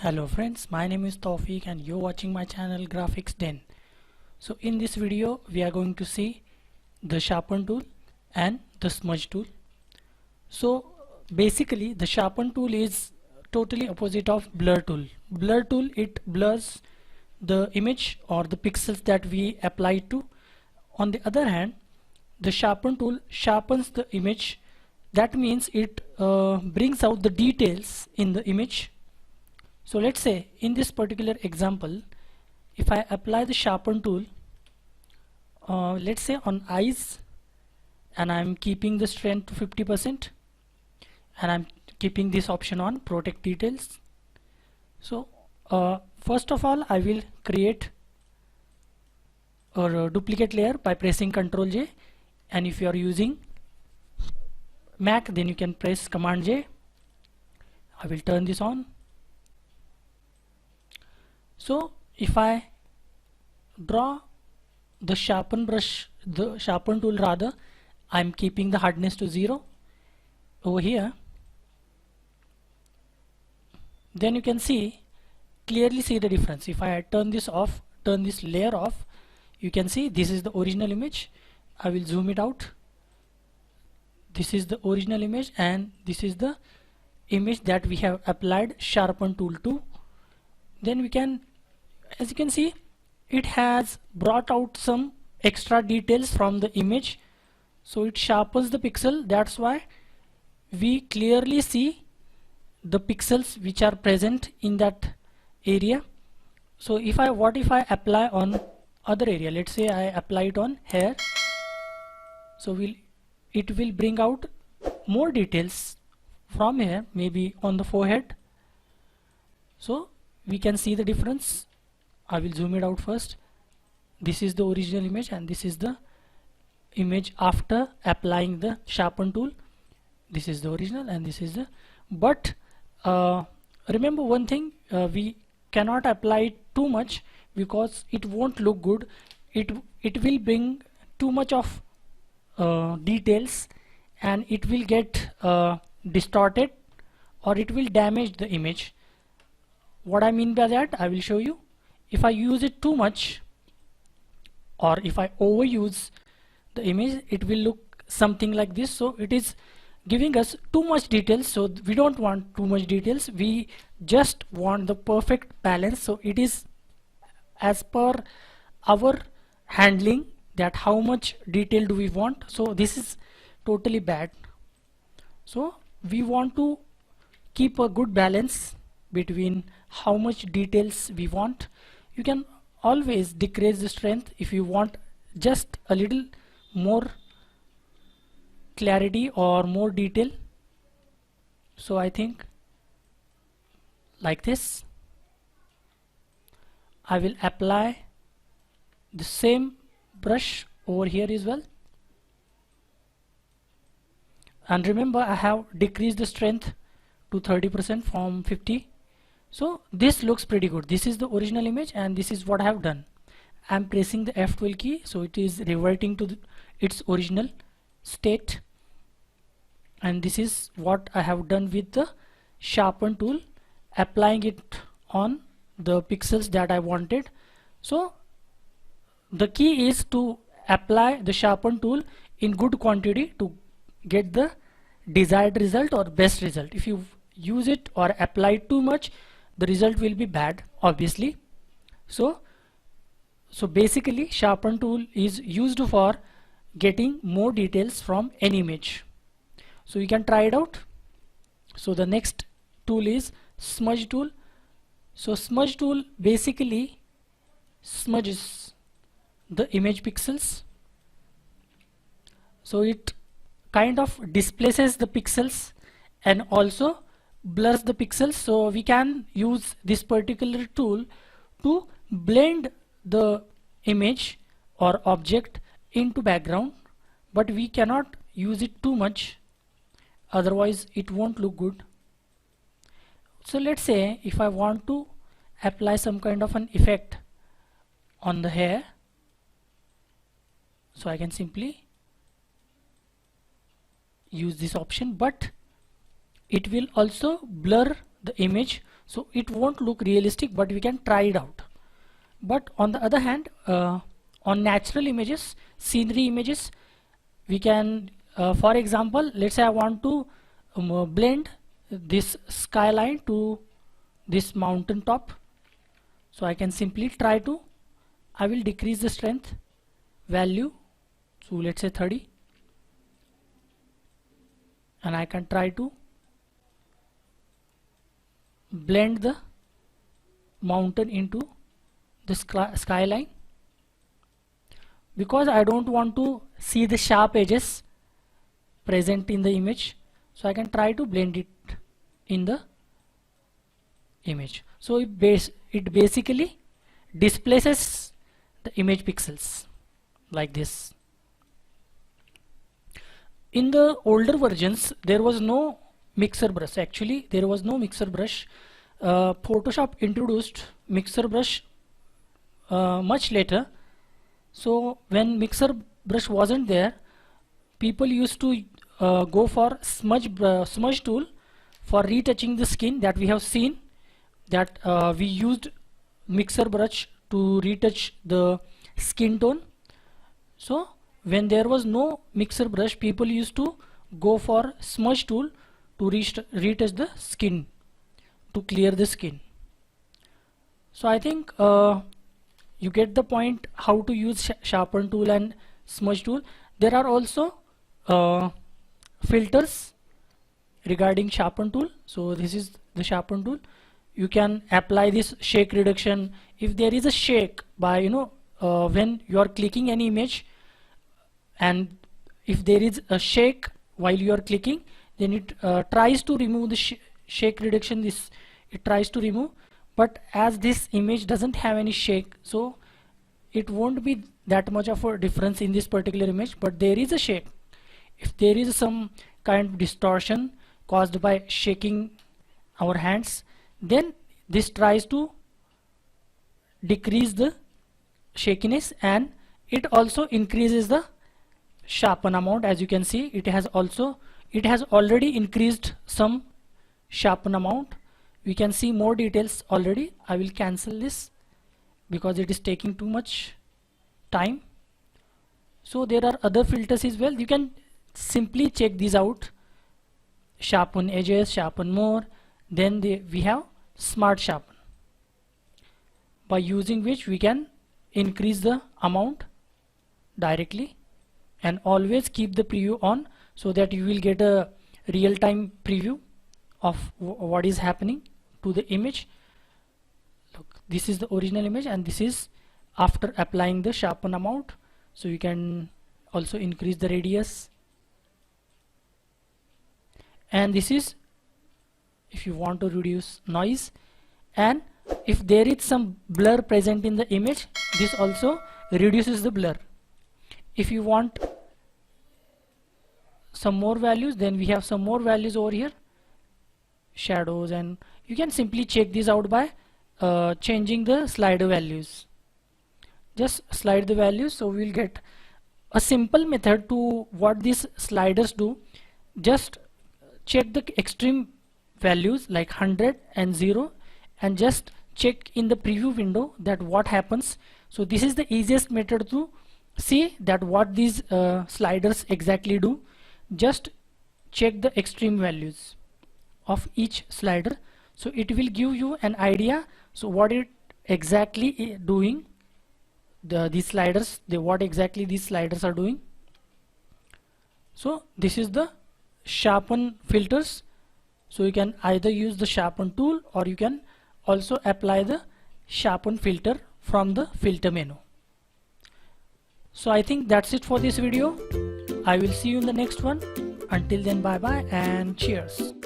Hello friends, my name is Tawfiq and you're watching my channel Graphics Den. So in this video we are going to see the sharpen tool and the smudge tool. So basically the sharpen tool is totally opposite of blur tool. Blur tool, it blurs the image or the pixels that we apply to. On the other hand, the sharpen tool sharpens the image. That means it brings out the details in the image. So let's say in this particular example, if I apply the sharpen tool, let's say on eyes, and I'm keeping the strength to 50%, and I'm keeping this option on protect details. So first of all, I will create a duplicate layer by pressing Ctrl J, and if you are using Mac, then you can press Command J. I will turn this on. So if I draw the sharpen tool rather, I'm keeping the hardness to 0 over here. Then you can clearly see the difference. If I turn this off, turn this layer off, you can see this is the original image. I will zoom it out. This is the original image and this is the image that we have applied sharpen tool to. Then we can, as you can see, it has brought out some extra details from the image, so it sharpens the pixel. That's why we clearly see the pixels which are present in that area. So what if I apply on other area? Let's say I apply it on hair, so it will bring out more details from here, maybe on the forehead. So we can see the difference. I will zoom it out first. This is the original image and this is the image after applying the sharpen tool. This is the original and this is the, but remember one thing, we cannot apply it too much because it won't look good. It will bring too much of details and it will get distorted, or it will damage the image. What I mean by that, I will show you. If I use it too much, or if I overuse the image, it will look something like this. So it is giving us too much details, so we don't want too much details. We just want the perfect balance. So it is as per our handling that how much detail do we want. So this is totally bad. So we want to keep a good balance between how much details we want. You can always decrease the strength if you want just a little more clarity or more detail. So I think like this. I will apply the same brush over here as well, and remember I have decreased the strength to 30% from 50. So this looks pretty good. This is the original image and this is what I have done. I'm pressing the F12 key, so it is reverting to its original state, and this is what I have done with the sharpen tool, applying it on the pixels that I wanted. So the key is to apply the sharpen tool in good quantity to get the desired result or best result. If you use it or apply too much, the result will be bad, obviously. So basically sharpen tool is used for getting more details from an image. So you can try it out. So the next tool is smudge tool. So smudge tool basically smudges the image pixels. So it kind of displaces the pixels and also blurs the pixels. So we can use this particular tool to blend the image or object into background, but we cannot use it too much, otherwise it won't look good. So let's say if I want to apply some kind of an effect on the hair, so I can simply use this option, but it will also blur the image. so it won't look realistic, but we can try it out. But on the other hand, on natural images, scenery images, we can for example, let's say I want to blend this skyline to this mountain top. So I can simply try to, I will decrease the strength value, so let's say 30, and I can try to blend the mountain into the skyline. Because I don't want to see the sharp edges present in the image, so I can try to blend it in the image. So it basically displaces the image pixels like this. In the older versions there was no mixer brush. Actually there was no mixer brush. Photoshop introduced mixer brush much later. So when mixer brush wasn't there, people used to go for smudge tool for retouching the skin. That we have seen that we used mixer brush to retouch the skin tone. So when there was no mixer brush, people used to go for smudge tool to retouch the skin, to clear the skin. So I think you get the point how to use sharpen tool and smudge tool. There are also filters regarding sharpen tool. So this is the sharpen tool. You can apply this shake reduction. If there is a shake by when you are clicking any image, and if there is a shake while you are clicking, then it tries to remove the shake reduction. It tries to remove. But as this image doesn't have any shake, so it won't be that much of a difference in this particular image. But there is a shake. If there is some kind of distortion caused by shaking our hands, then this tries to decrease the shakiness, and it also increases the sharpen amount. As you can see, it has already increased some sharpen amount. We can see more details already. I will cancel this because it is taking too much time. So there are other filters as well. You can simply check these out. Sharpen edges, sharpen more. Then we have smart sharpen, by using which we can increase the amount directly, and always keep the preview on so that you will get a real-time preview of what is happening to the image. Look, this is the original image, and this is after applying the sharpen amount. So you can also increase the radius, and this is if you want to reduce noise. And if there is some blur present in the image, this also reduces the blur. If you want some more values, then we have some more values over here, shadows, and you can simply check this out by changing the slider values. Just slide the values. So we will get a simple method to what these sliders do. Just check the extreme values like 100 and 0, and just check in the preview window that what happens. So this is the easiest method to see that what these sliders exactly do. Just check the extreme values of each slider, so it will give you an idea. So what it exactly doing, these sliders, what exactly these sliders are doing. So this is the sharpen filters. So you can either use the sharpen tool, or you can also apply the sharpen filter from the filter menu. So I think that's it for this video. I will see you in the next one. Until then, bye bye and cheers.